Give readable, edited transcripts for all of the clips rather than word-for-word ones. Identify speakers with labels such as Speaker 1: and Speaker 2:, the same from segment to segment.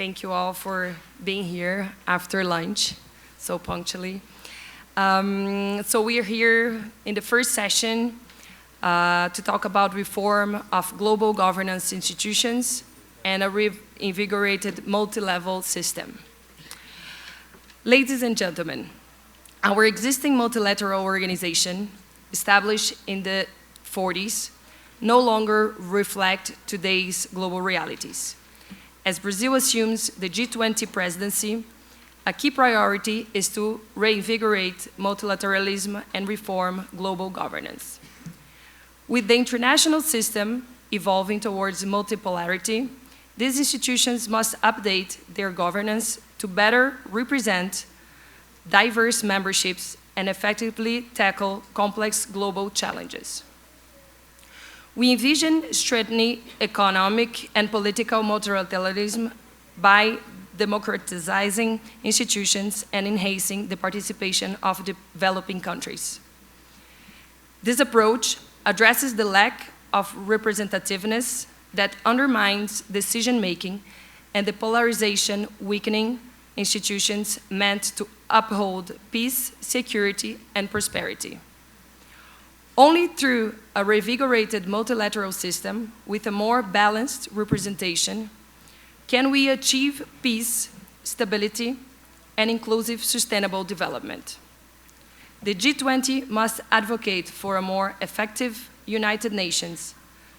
Speaker 1: Thank you all for being here after lunch, so punctually. So we are here in the first session to talk about reform of global governance institutions and a reinvigorated multi-level system. Ladies and gentlemen, our existing multilateral organization, established in the 40s, no longer reflect today's global realities. As Brazil assumes the G20 presidency, a key priority is to reinvigorate multilateralism and reform global governance. With the international system evolving towards multipolarity, these institutions must update their governance to better represent diverse memberships and effectively tackle complex global challenges. We envision strengthening economic and political multilateralism by democratizing institutions and enhancing the participation of developing countries. This approach addresses the lack of representativeness that undermines decision-making and the polarization weakening institutions meant to uphold peace, security, and prosperity. Only through a revigorated multilateral system with a more balanced representation can we achieve peace, stability, and inclusive sustainable development. The G20 must advocate for a more effective United Nations,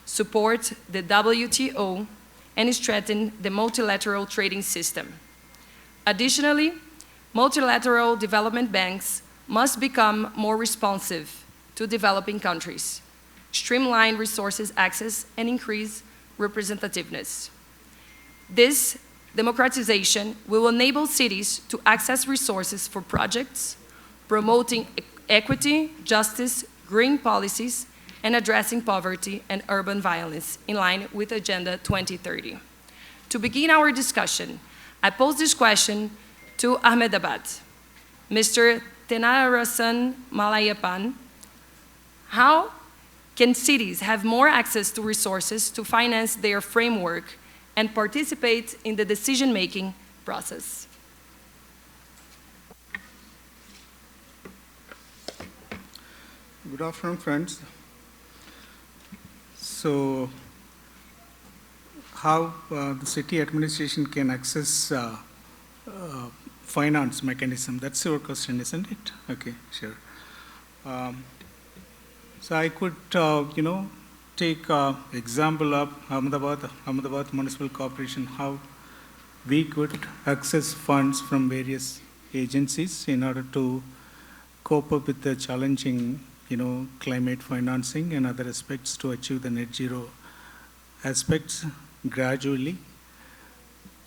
Speaker 1: support the WTO, and strengthen the multilateral trading system. Additionally, multilateral development banks must become more responsive to developing countries, streamline resources access, and increase representativeness. This democratization will enable cities to access resources for projects, promoting equity, justice, green policies, and addressing poverty and urban violence in line with Agenda 2030. To begin our discussion, I pose this question to Ahmedabad. Mr. Tenarasan Malayapan, how can cities have more access to resources to finance their framework and participate in the decision-making process?
Speaker 2: Good afternoon, friends. So, how the city administration can access finance mechanism? That's your question, isn't it? Okay, sure. So I could, take example of Ahmedabad Municipal Corporation, how we could access funds from various agencies in order to cope up with the challenging, climate financing and other aspects to achieve the net zero aspects gradually.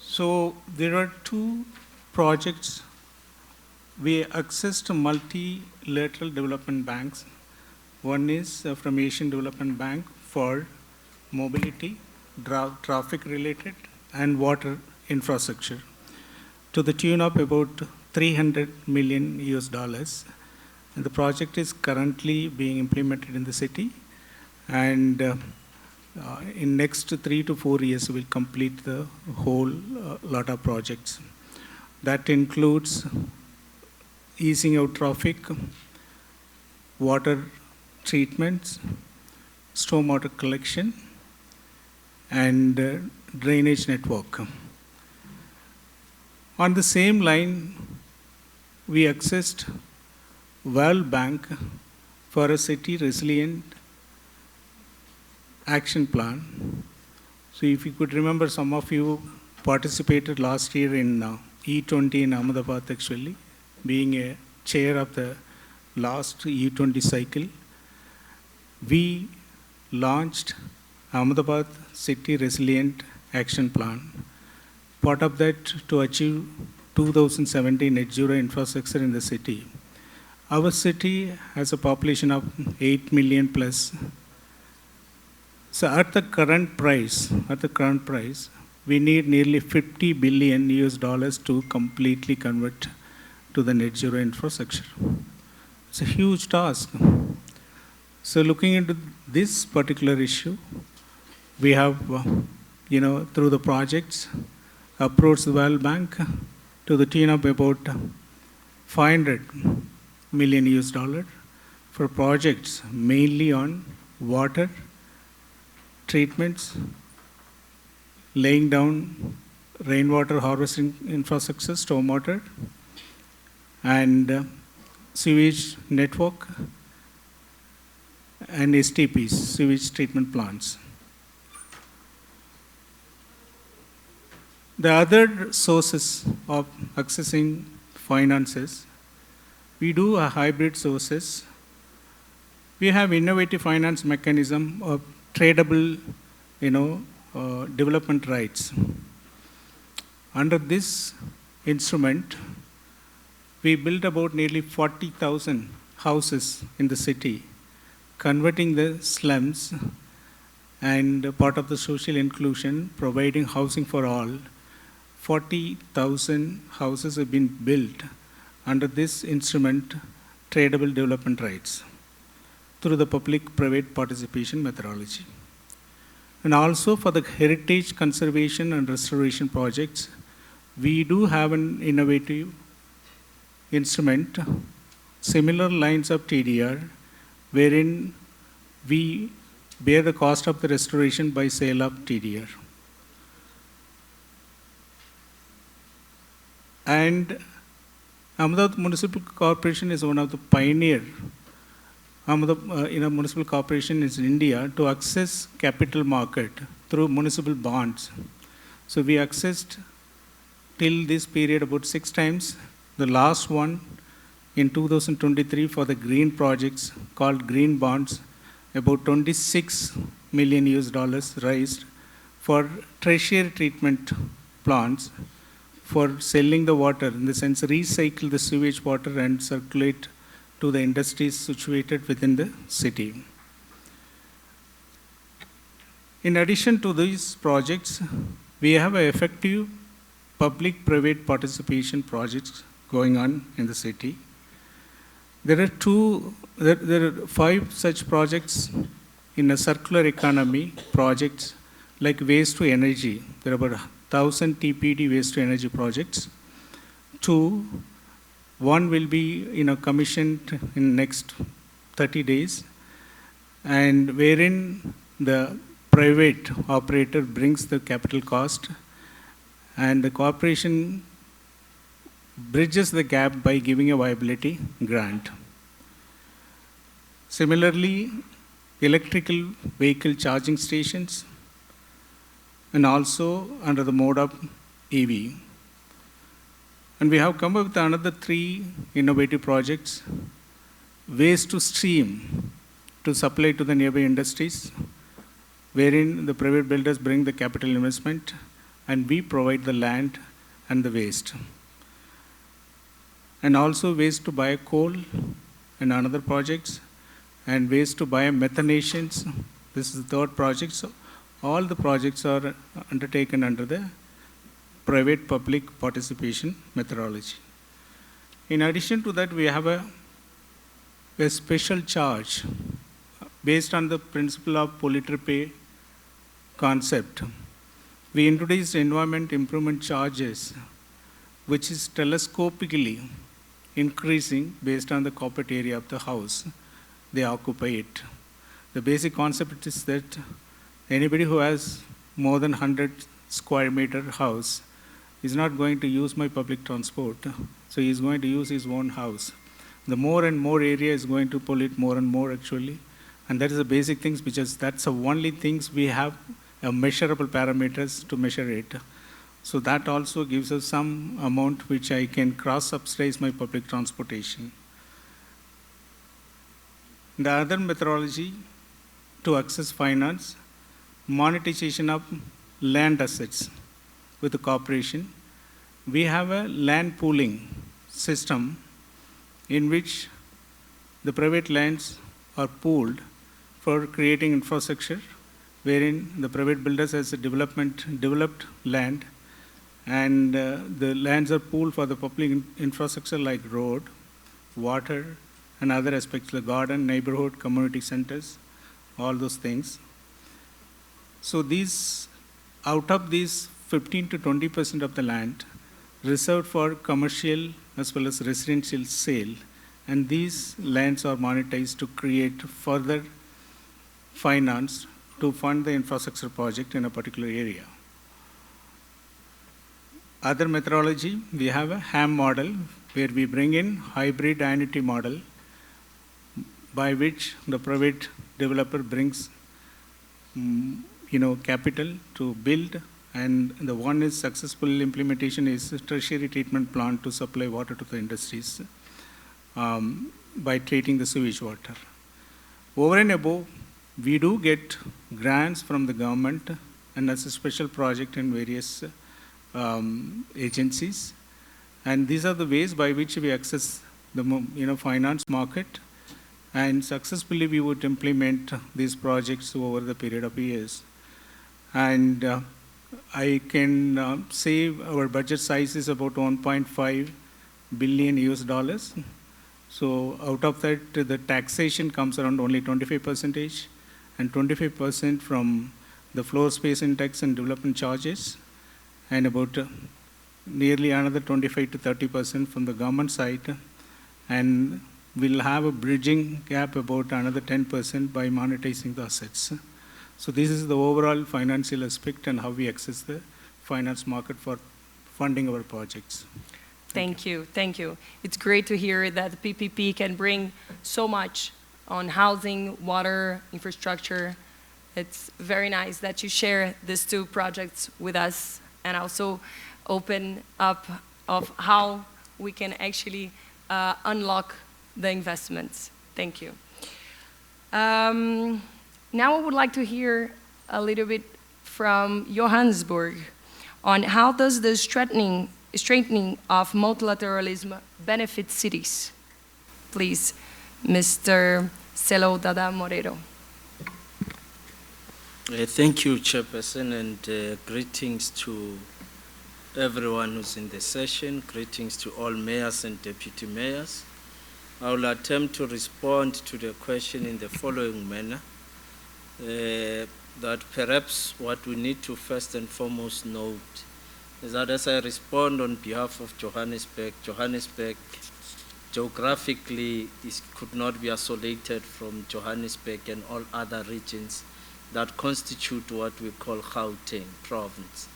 Speaker 2: So there are two projects. We accessed multilateral development banks. One is from Asian Development Bank for mobility, traffic related, and water infrastructure to the tune of about $300 million US. And the project is currently being implemented in the city, and in next 3 to 4 years we'll complete the whole lot of projects. That includes easing out traffic, water treatments, stormwater collection, and drainage network. On the same line, we accessed World Bank for a city resilient action plan. So if you could remember, some of you participated last year in E20 in Ahmedabad, actually, being a chair of the last E20 cycle. We launched Ahmedabad City Resilient Action Plan. Part of that to achieve 2017 net zero infrastructure in the city. Our city has a population of 8 million plus. So at the current price, we need nearly $50 billion US to completely convert to the net zero infrastructure. It's a huge task. So looking into this particular issue, we have, through the projects, approached the World Bank to the tune of about 500 million US dollar for projects mainly on water treatments, laying down rainwater harvesting infrastructure, stormwater, and sewage network, and STPs, sewage treatment plants. The other sources of accessing finances, we do a hybrid sources. We have innovative finance mechanism of tradable, development rights. Under this instrument, we built about nearly 40,000 houses in the city, converting the slums and part of the social inclusion, providing housing for all. 40,000 houses have been built under this instrument, tradable development rights, through the public-private participation methodology. And also for the heritage conservation and restoration projects, we do have an innovative instrument, similar lines of TDR, wherein we bear the cost of the restoration by sale of TDR. And Ahmedabad Municipal Corporation is one of the pioneer municipal corporation in India to access capital market through municipal bonds. So we accessed till this period about 6 times. The last one in 2023 for the green projects called green bonds, about 26 million US dollars raised for tertiary treatment plants for selling the water, in the sense recycle the sewage water and circulate to the industries situated within the city. In addition to these projects, we have an effective public-private participation projects going on in the city. There are 5 such projects in a circular economy projects like waste to energy. There are about 1,000 TPD waste to energy projects. 1 will be commissioned in next 30 days, and wherein the private operator brings the capital cost and the corporation bridges the gap by giving a viability grant. Similarly, electrical vehicle charging stations, and also under the mode of EV. And we have come up with another 3 innovative projects. Waste to stream to supply to the nearby industries, wherein the private builders bring the capital investment and we provide the land and the waste. And also waste to biocoal and another projects, and waste to biomethanetions. This is the 3rd project. So all the projects are undertaken under the private-public participation methodology. In addition to that, we have a special charge based on the principle of polluter pay concept. We introduced environment improvement charges, which is telescopically increasing based on the corporate area of the house they occupy it. The basic concept is that anybody who has more than 100 square meter house is not going to use my public transport, so he is going to use his own house. The more and more area is going to pollute more and more actually, and that is the basic things, because that's the only things we have measurable parameters to measure it. So that also gives us some amount which I can cross-subsidize my public transportation. The other methodology to access finance, monetization of land assets with the corporation. We have a land pooling system in which the private lands are pooled for creating infrastructure, wherein the private builders has a developed land, and the lands are pooled for the public infrastructure like road, water, and other aspects like garden, neighborhood, community centers, all those things. So these, out of these 15 to 20% of the land reserved for commercial as well as residential sale, and these lands are monetized to create further finance to fund the infrastructure project in a particular area. Other methodology, we have a HAM model where we bring in hybrid annuity model by which the private developer brings capital to build, and the one is successful implementation is tertiary treatment plant to supply water to the industries by treating the sewage water. Over and above, we do get grants from the government and as a special project in various agencies, and these are the ways by which we access the finance market, and successfully we would implement these projects over the period of years. And I can say our budget size is about 1.5 billion US dollars. So out of that, the taxation comes around only 25%, and 25% from the floor space index and development charges, and about nearly another 25 to 30% from the government side, and we'll have a bridging gap about another 10% by monetizing the assets. So this is the overall financial aspect and how we access the finance market for funding our projects.
Speaker 1: Thank you. It's great to hear that the PPP can bring so much on housing, water, infrastructure. It's very nice that you share these two projects with us and also open up of how we can actually unlock the investments. Thank you. Now I would like to hear a little bit from Johannesburg on how does the strengthening of multilateralism benefit cities? Please, Mr. Celo Dada Moreiro.
Speaker 3: Thank you, Chairperson, and greetings to everyone who's in the session. Greetings to all mayors and deputy mayors. I will attempt to respond to the question in the following manner. That perhaps what we need to first and foremost note is that as I respond on behalf of Johannesburg, Johannesburg geographically could not be isolated from Johannesburg and all other regions that constitute what we call Gauteng province.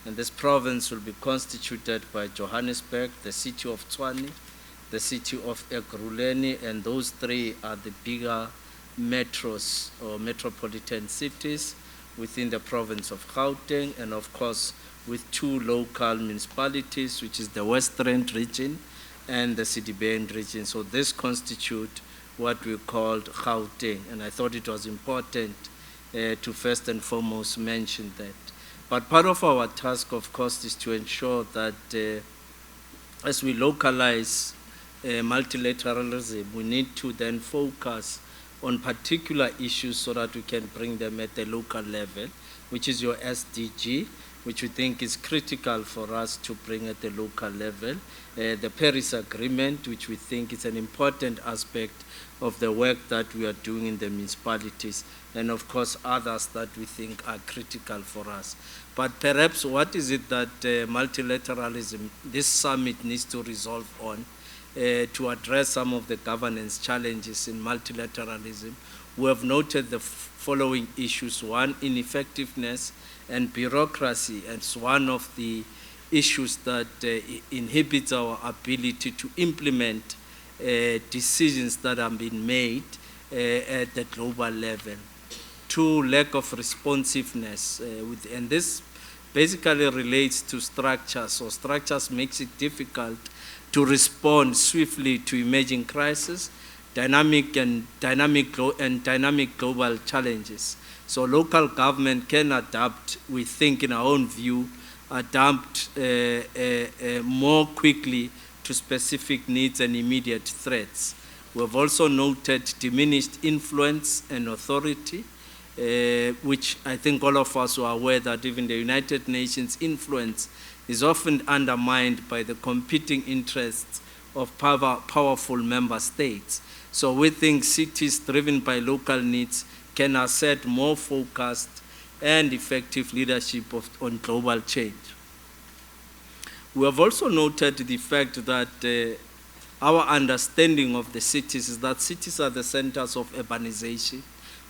Speaker 3: And this province will be constituted by Johannesburg, the city of Tshwane, the city of Ekurhuleni, and those three are the bigger metros or metropolitan cities within the province of Gauteng, and of course with two local municipalities, which is the Western region and the Cityband region. So this constitute what we called Gauteng, and I thought it was important to first and foremost mention that. But part of our task, of course, is to ensure that as we localize multilateralism, we need to then focus on particular issues so that we can bring them at the local level, which is your SDG, which we think is critical for us to bring at the local level. The Paris Agreement, which we think is an important aspect of the work that we are doing in the municipalities, and of course others that we think are critical for us. But perhaps what is it that multilateralism, this summit needs to resolve on to address some of the governance challenges in multilateralism? We have noted the following issues. One, ineffectiveness and bureaucracy, and it's one of the issues that inhibits our ability to implement decisions that have been made at the global level. Two, lack of responsiveness, and this basically relates to structures. So structures makes it difficult to respond swiftly to emerging crises, dynamic global challenges. So local government can adapt, we think in our own view, adapt more quickly to specific needs and immediate threats. We have also noted diminished influence and authority, which I think all of us are aware that even the United Nations influence is often undermined by the competing interests of powerful member states. So we think cities driven by local needs can assert more focused and effective leadership on global change. We have also noted the fact that our understanding of the cities is that cities are the centers of urbanization.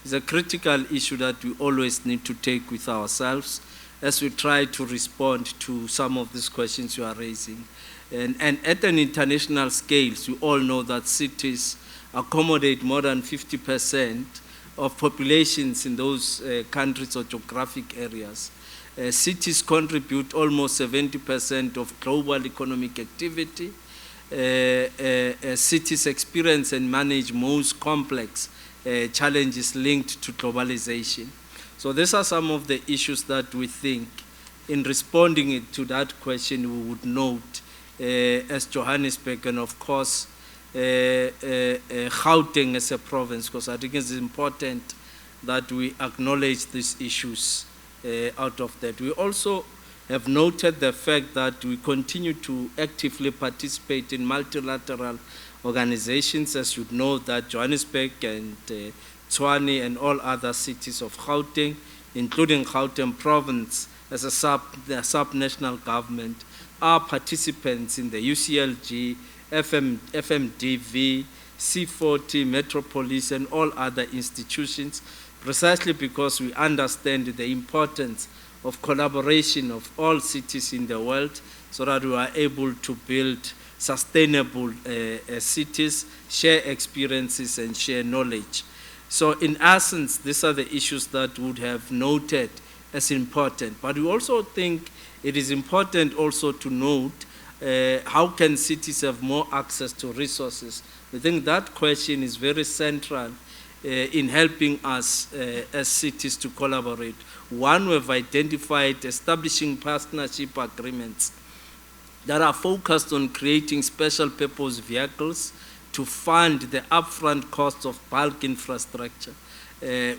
Speaker 3: It's a critical issue that we always need to take with ourselves as we try to respond to some of these questions you are raising. And at an international scale, we all know that cities accommodate more than 50% of populations in those countries or geographic areas. Cities contribute almost 70% of global economic activity. Cities experience and manage most complex challenges linked to globalization. So these are some of the issues that we think, in responding to that question, we would note as Johannesburg, and of course, Gauteng as a province, because I think it's important that we acknowledge these issues out of that. We also have noted the fact that we continue to actively participate in multilateral organizations, as you know, that Johannesburg and Tshwane and all other cities of Gauteng, including Gauteng province as a sub-national government, are participants in the UCLG, FMDV, C40, Metropolis, and all other institutions, precisely because we understand the importance of collaboration of all cities in the world so that we are able to build sustainable cities, share experiences, and share knowledge. So in essence, these are the issues that we would have noted as important. But we also think it is important also to note how can cities have more access to resources. I think that question is very central in helping us as cities to collaborate. One, we've identified establishing partnership agreements that are focused on creating special purpose vehicles to fund the upfront costs of bulk infrastructure,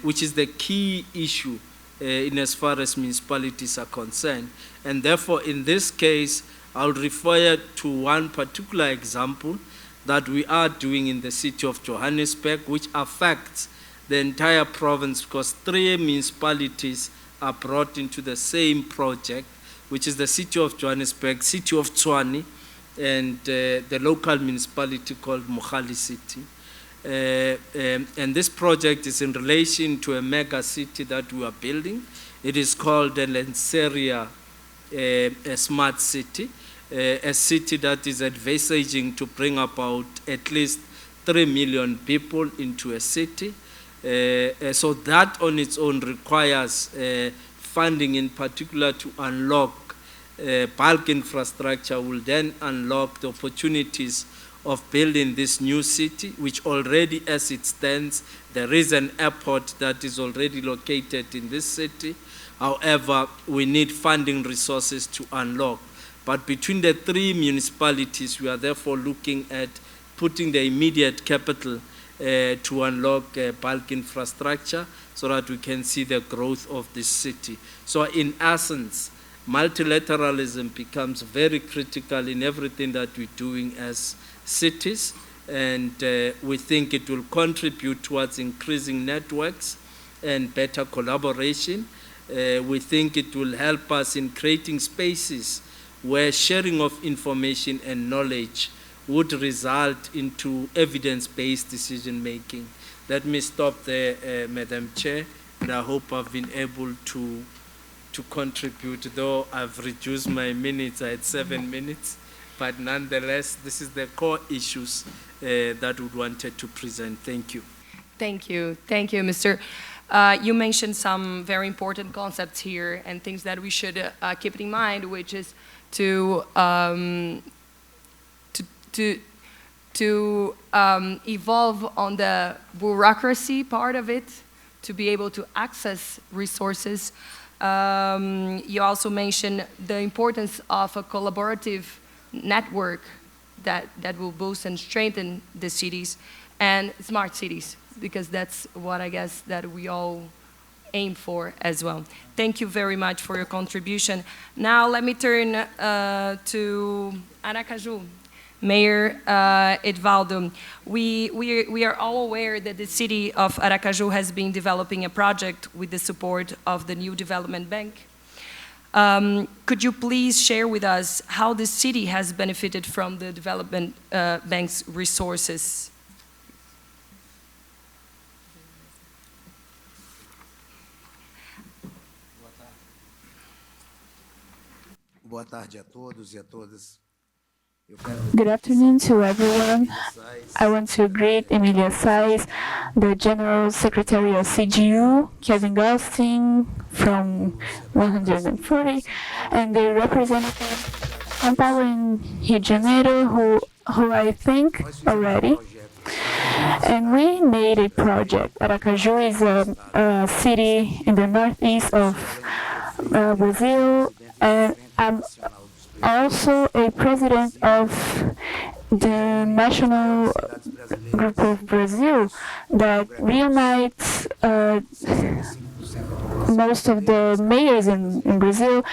Speaker 3: which is the key issue in as far as municipalities are concerned. And therefore, in this case, I'll refer to one particular example that we are doing in the city of Johannesburg, which affects the entire province because 3 municipalities are brought into the same project, which is the city of Johannesburg, city of Tshwane, and the local municipality called Mogale City. And this project is in relation to a mega city that we are building. It is called the Lenseria Smart City, a city that is envisaging to bring about at least 3 million people into a city. So that on its own requires funding, in particular to unlock bulk infrastructure, will then unlock the opportunities of building this new city, which already as it stands, there is an airport that is already located in this city. However, we need funding resources to unlock. But between the 3 municipalities, we are therefore looking at putting the immediate capital to unlock bulk infrastructure so that we can see the growth of this city. So in essence, multilateralism becomes very critical in everything that we're doing as cities, and we think it will contribute towards increasing networks and better collaboration. We think it will help us in creating spaces where sharing of information and knowledge would result into evidence-based decision-making. Let me stop there, Madam Chair, and I hope I've been able to contribute, though I've reduced my minutes. I had 7 minutes, but nonetheless, this is the core issues that we wanted to present. Thank you.
Speaker 1: Thank you, Mr. You mentioned some very important concepts here and things that we should keep in mind, which is to evolve on the bureaucracy part of it, to be able to access resources. You also mentioned the importance of a collaborative network that will boost and strengthen the cities and smart cities, because that's what I guess that we all aim for as well. Thank you very much for your contribution. Now let me turn to Aracaju. Mayor Edvaldo, we are all aware that the city of Aracaju has been developing a project with the support of the New Development Bank. Could you please share with us how the city has benefited from the Development Bank's resources?
Speaker 4: Boa tarde a todos e a todas.
Speaker 5: Good afternoon to everyone. I want to greet Emilia Sais, the General Secretary of CGU, Kevin Goldstein from 140, and the representative from Paulo in Rio de Janeiro, who I think already. And we made a project. Aracaju is a city in the northeast of Brazil, and I'm also a president of the National Group of Brazil that reunites most of the mayors in Brazil.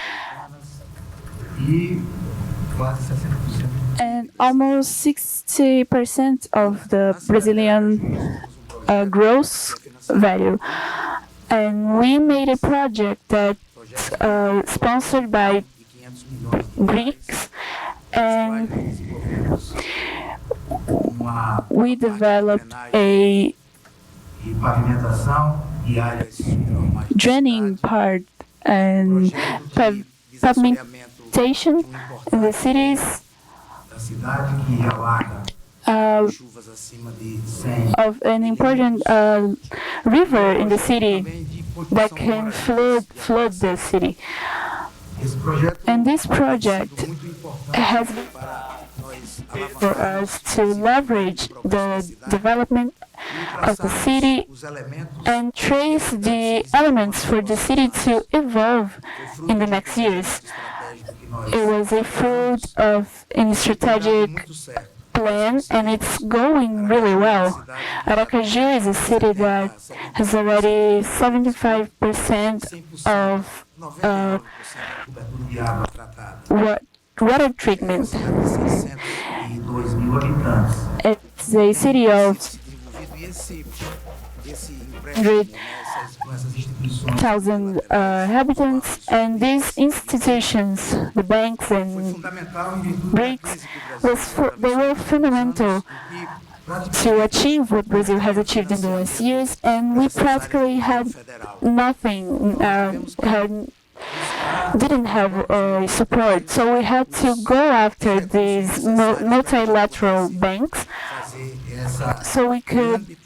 Speaker 5: And almost 60% of the Brazilian gross value. And we made a project that sponsored by Greeks, and we developed a draining part and pavimentation in the cities of an important river in the city that can flood the city. And this project has been for us to leverage the development of the city and trace the elements for the city to evolve in the next years. It was a fruit of a strategic plan, and it's going really well. Aracaju is a city that has already 75% of water treatment. It's a city of 100,000 inhabitants, and these institutions, the banks and BRICS, they were fundamental to achieve what Brazil has achieved in the last years, and we practically had nothing, didn't have support. So we had to go after these multilateral banks so we could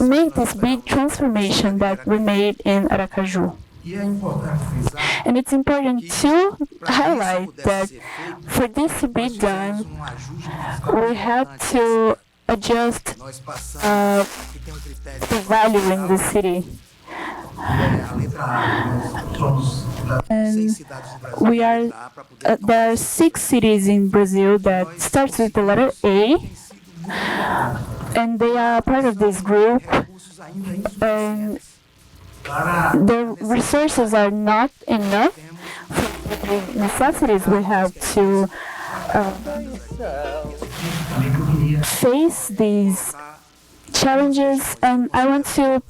Speaker 5: make this big transformation that we made in Aracaju. And it's important to highlight that for this to be done, we had to adjust the value in the city. And there are 6 cities in Brazil that starts with the letter A, and they are part of this group. And the resources are not enough for the necessities we have to face these challenges. And I want to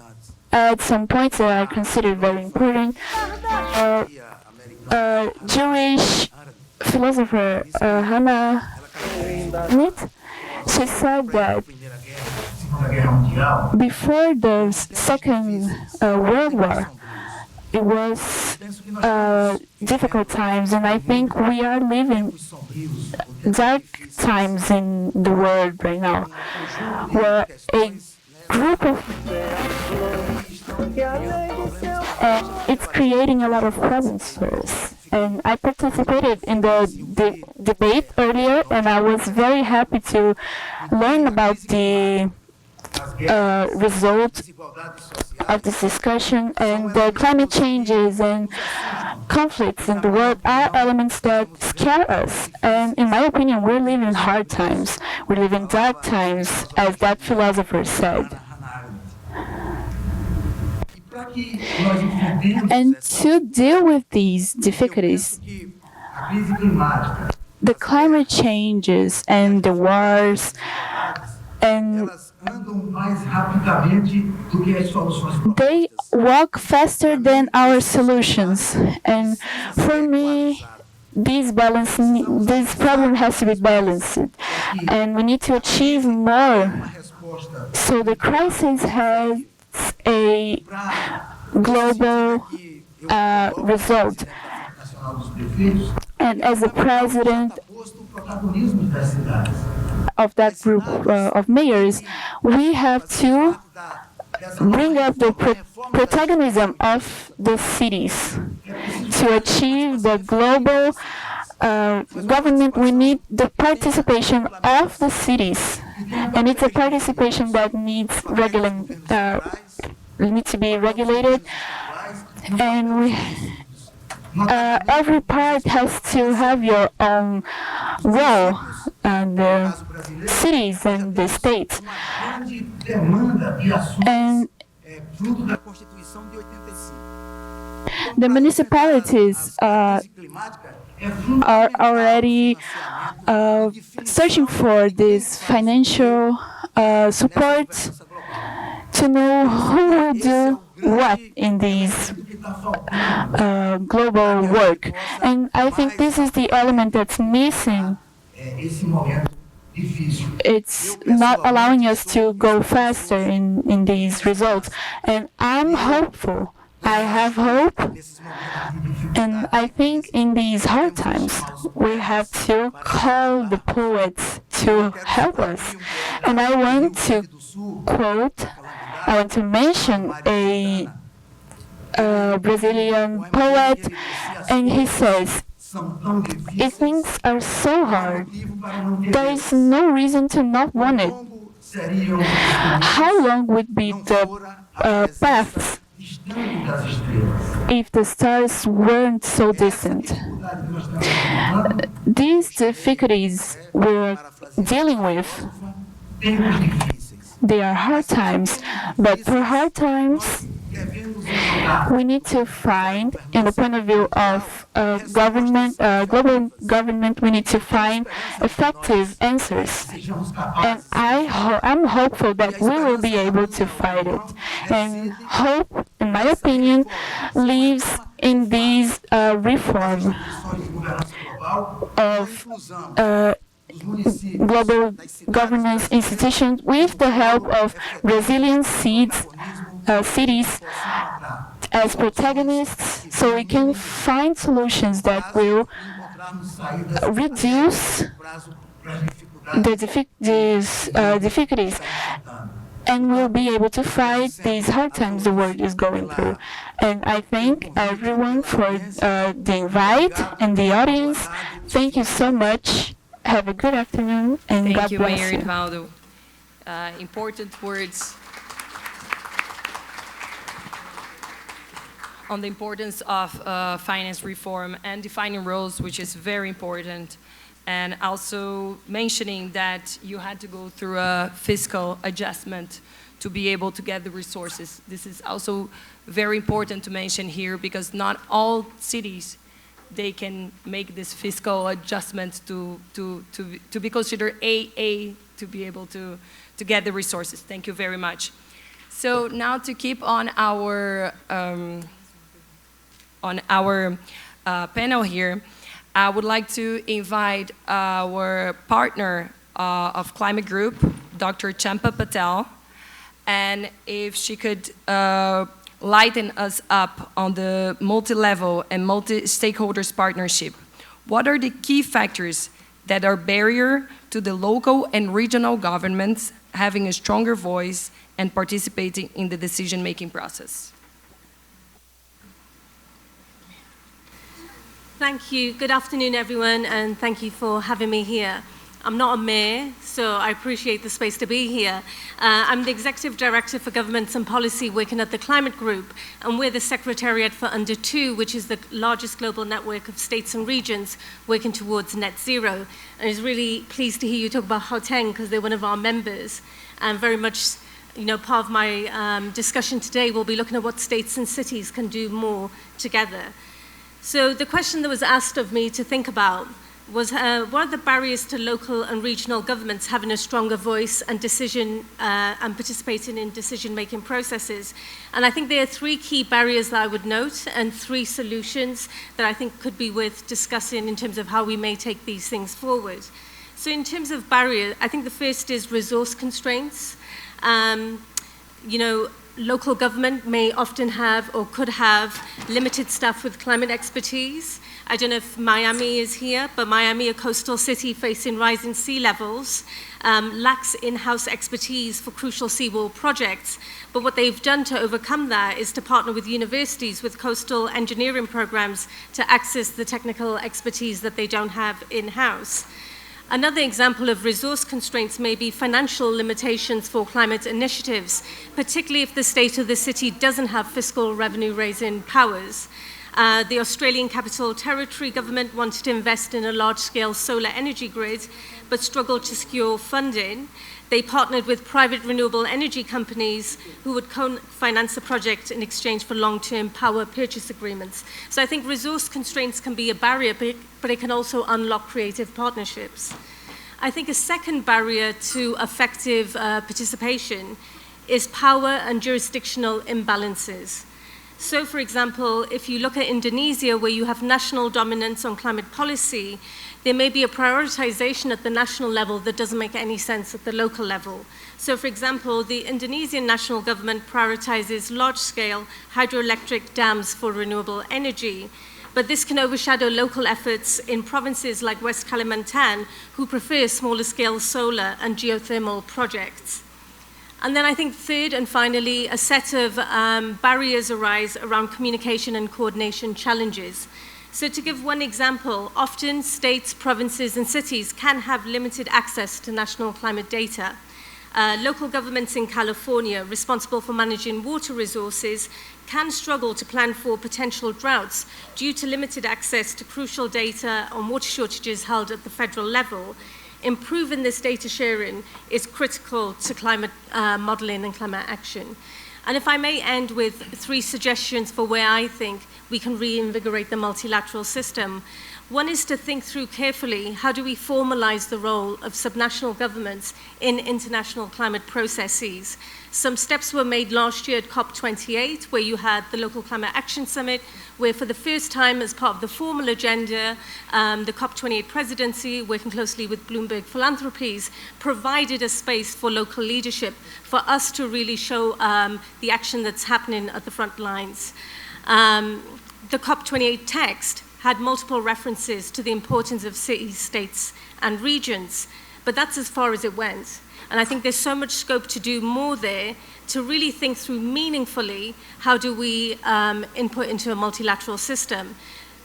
Speaker 5: add some points that I consider very important. Jewish philosopher Hannah Arendt, she said that before the Second World War, it was difficult times, and I think we are living dark times in the world right now, where a group of and it's creating a lot of problems for us. And I participated in the debate earlier, and I was very happy to learn about the result of this discussion. And the climate changes and conflicts in the world are elements that scare us. And in my opinion, we're living hard times. We live in dark times, as that philosopher said. And to deal with these difficulties, the climate changes and the wars, and
Speaker 4: Elas andam mais rapidamente do que as soluções
Speaker 5: they
Speaker 4: propostas.
Speaker 5: walk faster than our solutions. And for me, this problem has to be balanced, and we need to achieve more.
Speaker 4: Uma resposta
Speaker 5: So the crisis has a global result.
Speaker 4: nacional dos prefeitos
Speaker 5: And as the president
Speaker 4: posto o protagonismo das cidades.
Speaker 5: of that group of mayors, we have to bring up the protagonism of the cities. To achieve the global government, we need the participation of the cities. And it's a participation that needs needs to be regulated. And every part has to have your own role, and the cities and the states.
Speaker 4: Uma grande demanda de ações
Speaker 5: And
Speaker 4: fruto da Constituição de 85.
Speaker 5: the municipalities
Speaker 4: Climática é fruto
Speaker 5: are already searching for this financial support to know who will do what in these global work. And I think this is the element that's missing.
Speaker 4: esse momento difícil.
Speaker 5: It's not allowing us to go faster in these results. And I'm hopeful. I have hope.
Speaker 4: Nesses momentos de dificuldade,
Speaker 5: And I think in these hard times, we have to call the poets to help us. And I want to quote, I want to mention a Brazilian poet, and he says,
Speaker 4: são tão
Speaker 5: if
Speaker 4: difíceis.
Speaker 5: things are so hard,
Speaker 4: Motivo para não ter
Speaker 5: there is no reason to not want it.
Speaker 4: longo seriam os caminhos
Speaker 5: How long would be
Speaker 4: não
Speaker 5: the
Speaker 4: fora a presença
Speaker 5: paths
Speaker 4: distante das estrelas.
Speaker 5: if the stars weren't so distant?
Speaker 4: Dificuldade que nós estamos enfrentando,
Speaker 5: These difficulties we're dealing with,
Speaker 4: tempos difíceis.
Speaker 5: they are hard times, but for hard times,
Speaker 4: Devemos encontrar
Speaker 5: we need to find, in the point of view of government, global government, we need to find effective answers.
Speaker 4: sejamos
Speaker 5: And
Speaker 4: capazes
Speaker 5: I'm hopeful that we will be able to fight it. And hope, in my opinion, lives in these reform
Speaker 4: de condições de governança global,
Speaker 5: of
Speaker 4: inclusão dos municípios,
Speaker 5: global governance institutions with the help of resilient cities as protagonists, so we can find solutions that will
Speaker 4: encontrarmos saídas
Speaker 5: reduce
Speaker 4: prazo para as dificuldades.
Speaker 5: these difficulties, and we'll be able to fight these hard times the world is going through. And I thank everyone for the invite and the audience. Thank you so much. Have a good afternoon, and
Speaker 1: Thank
Speaker 5: God
Speaker 1: you,
Speaker 5: bless
Speaker 1: Mayor
Speaker 5: you.
Speaker 1: Edvaldo. Important words on the importance of finance reform and defining roles, which is very important, and also mentioning that you had to go through a fiscal adjustment to be able to get the resources. This is also very important to mention here, because not all cities, they can make this fiscal adjustment to be considered AA to be able to get the resources. Thank you very much. So now to keep on our panel here, I would like to invite our partner of Climate Group, Dr. Champa Patel, and if she could lighten us up on the multi-level and multi-stakeholders partnership. What are the key factors that are barrier to the local and regional governments having a stronger voice and participating in the decision-making process?
Speaker 6: Thank you. Good afternoon, everyone, and thank you for having me here. I'm not a mayor, so I appreciate the space to be here. I'm the Executive Director for Governments and Policy working at the Climate Group, and we're the Secretariat for Under 2, which is the largest global network of states and regions working towards net zero. And I was really pleased to hear you talk about Gauteng, because they're one of our members, and very much, part of my discussion today will be looking at what states and cities can do more together. So the question that was asked of me to think about was what are the barriers to local and regional governments having a stronger voice and and participating in decision-making processes? And I think there are three key barriers that I would note and three solutions that I think could be worth discussing in terms of how we may take these things forward. So in terms of barrier, I think the first is resource constraints. Local government may often have or could have limited staff with climate expertise. I don't know if Miami is here, but Miami, a coastal city facing rising sea levels, lacks in-house expertise for crucial seawall projects. But what they've done to overcome that is to partner with universities with coastal engineering programs to access the technical expertise that they don't have in-house. Another example of resource constraints may be financial limitations for climate initiatives, particularly if the state or the city doesn't have fiscal revenue-raising powers. The Australian Capital Territory government wanted to invest in a large-scale solar energy grid, but struggled to secure funding. They partnered with private renewable energy companies who would co-finance the project in exchange for long-term power purchase agreements. So I think resource constraints can be a barrier, but it can also unlock creative partnerships. I think a second barrier to effective participation is power and jurisdictional imbalances. So, for example, if you look at Indonesia, where you have national dominance on climate policy, there may be a prioritization at the national level that doesn't make any sense at the local level. So, for example, the Indonesian national government prioritizes large-scale hydroelectric dams for renewable energy, but this can overshadow local efforts in provinces like West Kalimantan, who prefer smaller-scale solar and geothermal projects. And then I think third and finally, a set of barriers arise around communication and coordination challenges. So to give one example, often states, provinces, and cities can have limited access to national climate data. Local governments in California, responsible for managing water resources, can struggle to plan for potential droughts due to limited access to crucial data on water shortages held at the federal level. Improving this data sharing is critical to climate modeling and climate action. And if I may end with three suggestions for where I think we can reinvigorate the multilateral system. One is to think through carefully, how do we formalize the role of subnational governments in international climate processes? Some steps were made last year at COP28, where you had the Local Climate Action Summit, where for the first time, as part of the formal agenda, the COP28 presidency, working closely with Bloomberg Philanthropies, provided a space for local leadership for us to really show the action that's happening at the front lines. The COP28 text had multiple references to the importance of cities, states, and regions, but that's as far as it went. And I think there's so much scope to do more there to really think through meaningfully how do we input into a multilateral system.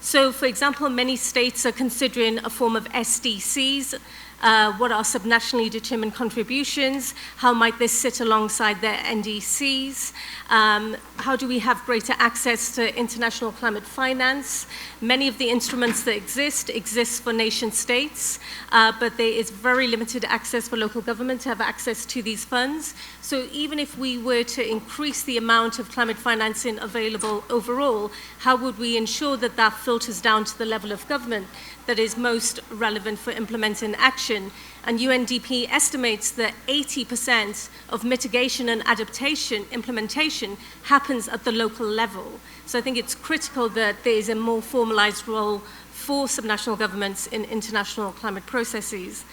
Speaker 6: So, for example, many states are considering a form of SDCs. What are subnationally determined contributions? How might this sit alongside their NDCs? How do we have greater access to international climate finance? Many of the instruments that exist for nation states, but there is very limited access for local government to have access to these funds. So even if we were to increase the amount of climate financing available overall, how would we ensure that that filters down to the level of government that is most relevant for implementing action? And UNDP estimates that 80% of mitigation and adaptation implementation happens at the local level. So I think it's critical that there is a more formalized role for subnational governments in international climate processes.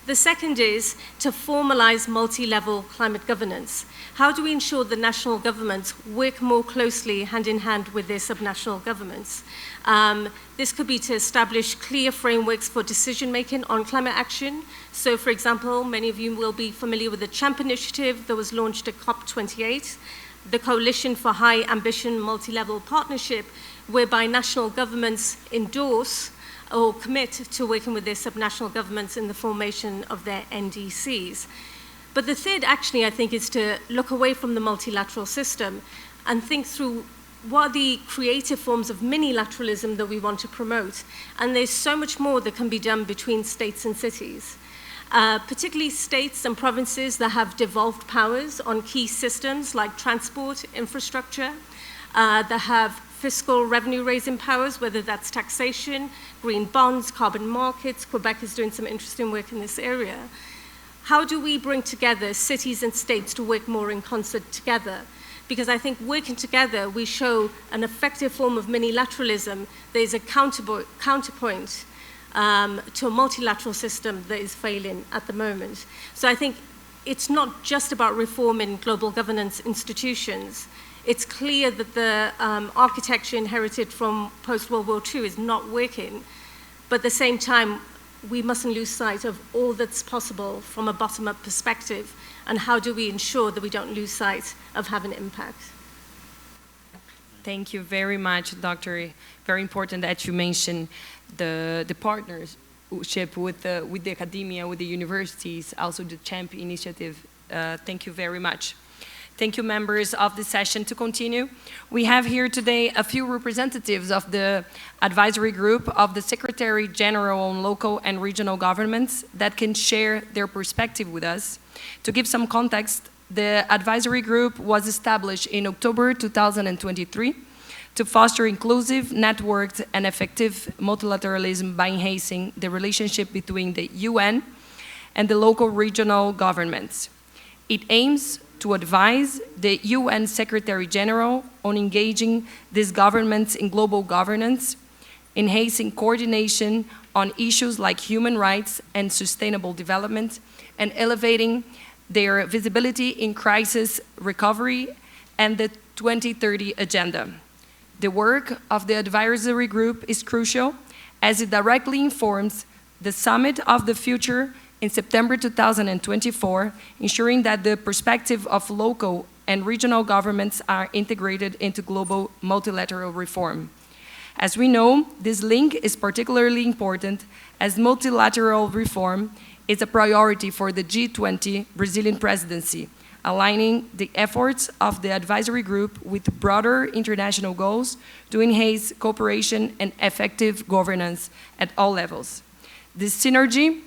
Speaker 6: The second is to formalize multi-level climate governance. How do we ensure that national governments work more closely hand in hand with their subnational governments? This could be to establish clear frameworks for decision-making on climate action. So, for example, many of you will be familiar with the CHAMP initiative that was launched at COP28, the Coalition for High Ambition Multi-Level Partnership, whereby national governments endorse or commit to working with their subnational governments in the formation of their NDCs. But the third, actually, I think, is to look away from the multilateral system and think through what are the creative forms of minilateralism that we want to promote. And there's so much more that can be done between states and cities. Particularly states and provinces that have devolved powers on key systems like transport, infrastructure. that have fiscal revenue raising powers, whether that's taxation, green bonds, carbon markets. Quebec is doing some interesting work in this area. How do we bring together cities and states to work more in concert together? Because I think working together, we show an effective form of minilateralism that is a counterpoint to a multilateral system that is failing at the moment. So I think it's not just about reforming global governance institutions. It's clear that the architecture inherited from post-World War II is not working, but at the same time, we mustn't lose sight of all that's possible from a bottom-up perspective, and how do we ensure that we don't lose sight of having impact?
Speaker 1: Thank you very much, Dr. Very important that you mentioned the partnership with the academia, with the universities, also the CHAMP initiative. Thank you very much. Thank you, members of the session. To continue, we have here today a few representatives of the advisory group of the Secretary General on Local and Regional Governments that can share their perspective with us. To give some context, the advisory group was established in October 2023 to foster inclusive, networked, and effective multilateralism by enhancing the relationship between the UN and the local regional governments. It aims to advise the UN Secretary General on engaging these governments in global governance, enhancing coordination on issues like human rights and sustainable development, and elevating their visibility in crisis recovery and the 2030 agenda. The work of the advisory group is crucial as it directly informs the Summit of the Future in September 2024, ensuring that the perspective of local and regional governments are integrated into global multilateral reform. As we know, this link is particularly important as multilateral reform is a priority for the G20 Brazilian presidency, aligning the efforts of the advisory group with broader international goals to enhance cooperation and effective governance at all levels. This synergy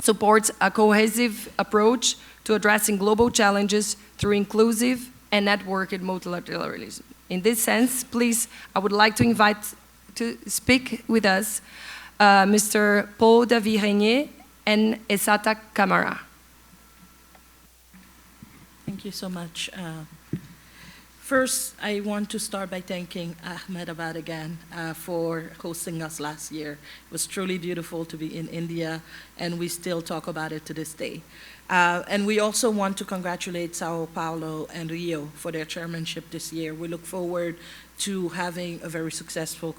Speaker 1: supports a cohesive approach to addressing global challenges through inclusive and networked multilateralism. In this sense, please, I would like to invite to speak with us Mr. Paul David Régnier and Esata Kamara.
Speaker 7: Thank you so much. First, I want to start by thanking Ahmedabad again for hosting us last year. It was truly beautiful to be in India, and we still talk about it to this day. And we also want to congratulate Sao Paulo and Rio for their chairmanship this year. We look forward to having a very successful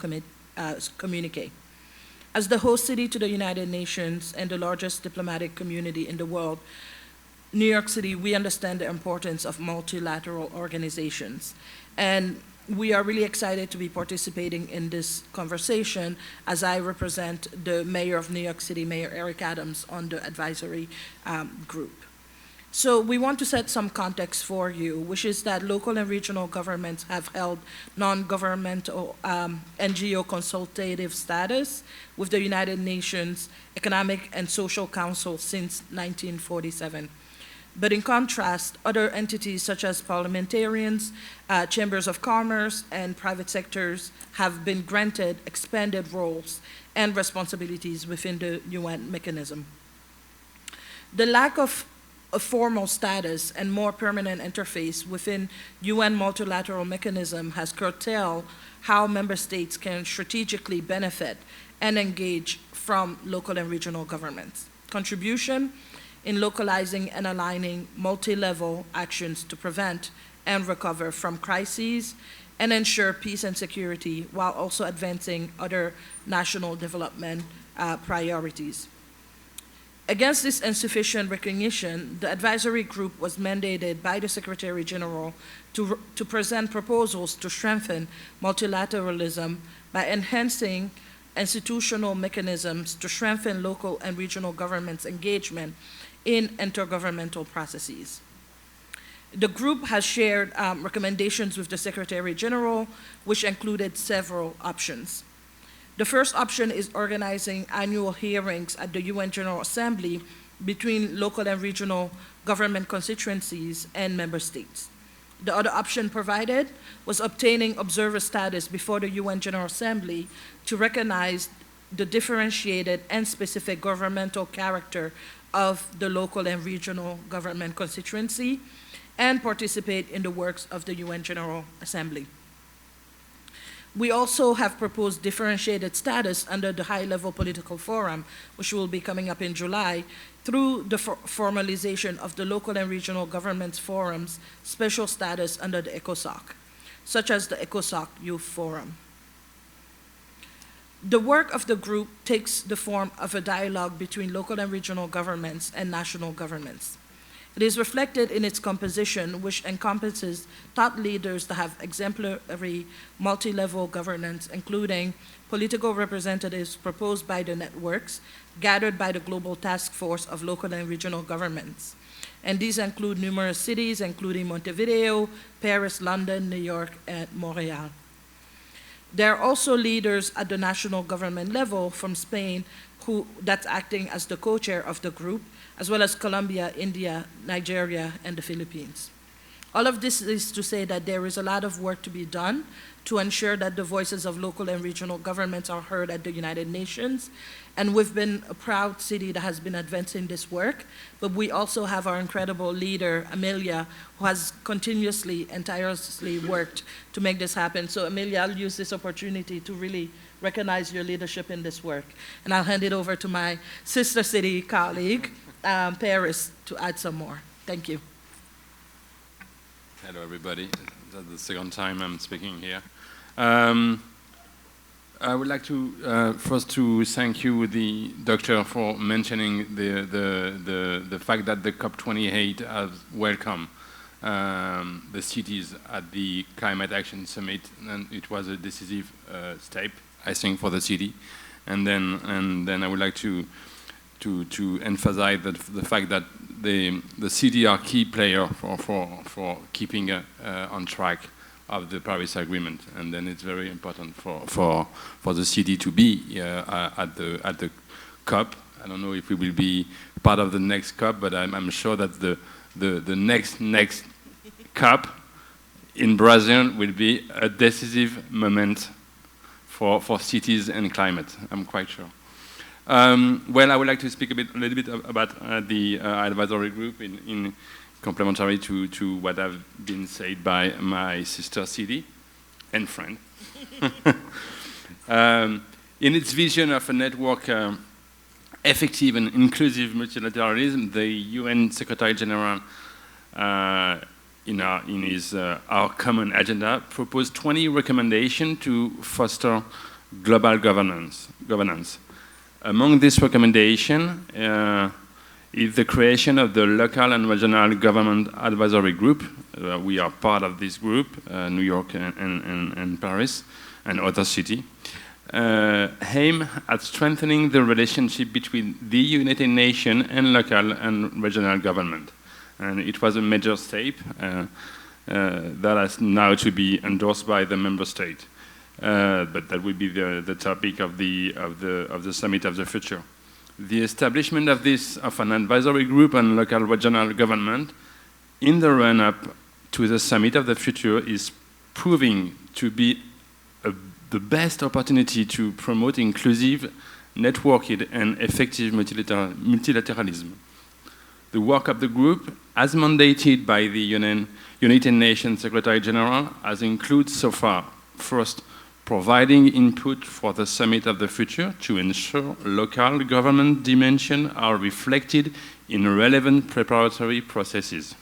Speaker 7: communique. As the host city to the United Nations and the largest diplomatic community in the world, New York City, we understand the importance of multilateral organizations. And we are really excited to be participating in this conversation as I represent the mayor of New York City, Mayor Eric Adams, on the advisory group. So we want to set some context for you, which is that local and regional governments have held non-governmental NGO consultative status with the United Nations Economic and Social Council since 1947. But in contrast, other entities such as parliamentarians, chambers of commerce, and private sectors have been granted expanded roles and responsibilities within the UN mechanism. The lack of a formal status and more permanent interface within UN multilateral mechanism has curtailed how member states can strategically benefit and engage from local and regional governments. Contribution in localizing and aligning multi-level actions to prevent and recover from crises and ensure peace and security while also advancing other national development priorities. Against this insufficient recognition, the advisory group was mandated by the Secretary General to present proposals to strengthen multilateralism by enhancing institutional mechanisms to strengthen local and regional governments' engagement in intergovernmental processes. The group has shared recommendations with the Secretary General, which included several options. The first option is organizing annual hearings at the UN General Assembly between local and regional government constituencies and member states. The other option provided was obtaining observer status before the UN General Assembly to recognize the differentiated and specific governmental character of the local and regional government constituency and participate in the works of the UN General Assembly. We also have proposed differentiated status under the high-level political forum, which will be coming up in July, through the formalization of the local and regional governments forums special status under the ECOSOC, such as the ECOSOC Youth Forum. The work of the group takes the form of a dialogue between local and regional governments and national governments. It is reflected in its composition, which encompasses thought leaders that have exemplary multi-level governance, including political representatives proposed by the networks, gathered by the Global Task Force of Local and Regional Governments. And these include numerous cities, including Montevideo, Paris, London, New York, and Montreal. There are also leaders at the national government level from Spain that's acting as the co-chair of the group, as well as Colombia, India, Nigeria, and the Philippines. All of this is to say that there is a lot of work to be done to ensure that the voices of local and regional governments are heard at the United Nations. And we've been a proud city that has been advancing this work, but we also have our incredible leader, Amelia, who has continuously and tirelessly worked to make this happen. So Amelia, I'll use this opportunity to really recognize your leadership in this work. And I'll hand it over to my sister city colleague, Paris, to add some more. Thank you.
Speaker 8: Hello, everybody. That's the second time I'm speaking here. I would like to first to thank you, the doctor, for mentioning the fact that the COP28 has welcomed the cities at the Climate Action Summit, and it was a decisive step, I think, for the city. And then I would like to emphasize the fact that the city are key player for keeping on track of the Paris Agreement, and then it's very important for the city to be at the COP. I don't know if we will be part of the next COP, but I'm sure that the next COP in Brazil will be a decisive moment for cities and climate. I'm quite sure. Well, I would like to speak a little bit about the advisory group in complementary to what have been said by my sister city and friend. In its vision of a network effective and inclusive multilateralism, the UN Secretary General in his Our Common Agenda proposed 20 recommendations to foster global governance. Among these recommendations is the creation of the Local and Regional Government Advisory Group. We are part of this group, New York and Paris, and other cities. Aim at strengthening the relationship between the United Nations and local and regional government. And it was a major step that has now to be endorsed by the member state. But that will be the topic of the Summit of the Future. The establishment of an advisory group on local regional government in the run-up to the Summit of the Future is proving to be the best opportunity to promote inclusive, networked, and effective multilateralism. The work of the group, as mandated by the United Nations Secretary General, has included so far, first, providing input for the Summit of the Future to ensure local government dimensions are reflected in relevant preparatory processes.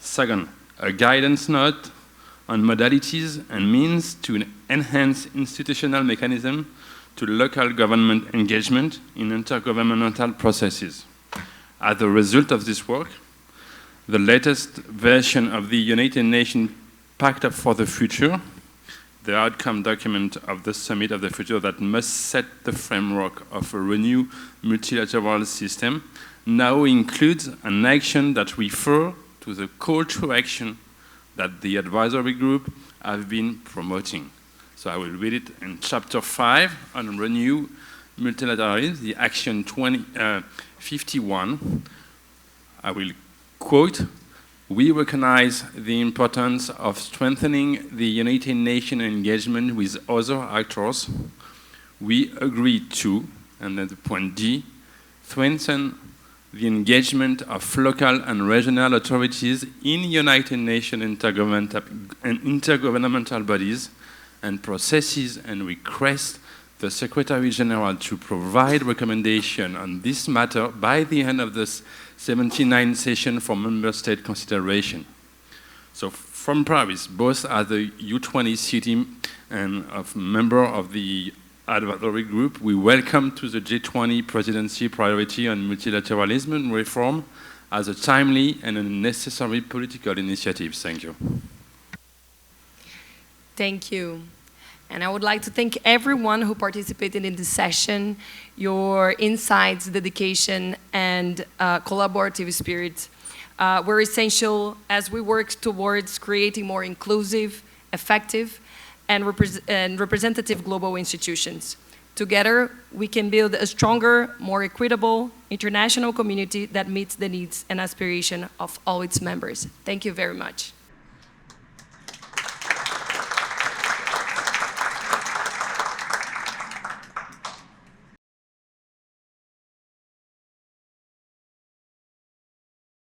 Speaker 8: Second, a guidance note on modalities and means to enhance institutional mechanisms to local government engagement in intergovernmental processes. As a result of this work, the latest version of the United Nations Pact for the Future, the outcome document of the Summit of the Future that must set the framework of a renewed multilateral system, now includes an action that refers to the call to action that the advisory group have been promoting. So I will read it in chapter 5 on renewed multilateralism, the action 51. I will quote, We recognize the importance of strengthening the United Nations engagement with other actors. We agree to, and then the point D, strengthen the engagement of local and regional authorities in United Nations intergovernmental bodies and processes, and request the Secretary General to provide recommendation on this matter by the end of the 79th session for member state consideration. So from Paris, both as the U20 city and of member of the advisory group, we welcome to the G20 presidency priority on multilateralism and reform as a timely and a necessary political initiative. Thank you.
Speaker 1: Thank you. And I would like to thank everyone who participated in this session. Your insights, dedication, and collaborative spirit were essential as we work towards creating more inclusive, effective, and representative global institutions. Together, we can build a stronger, more equitable international community that meets the needs and aspirations of all its members. Thank you very much.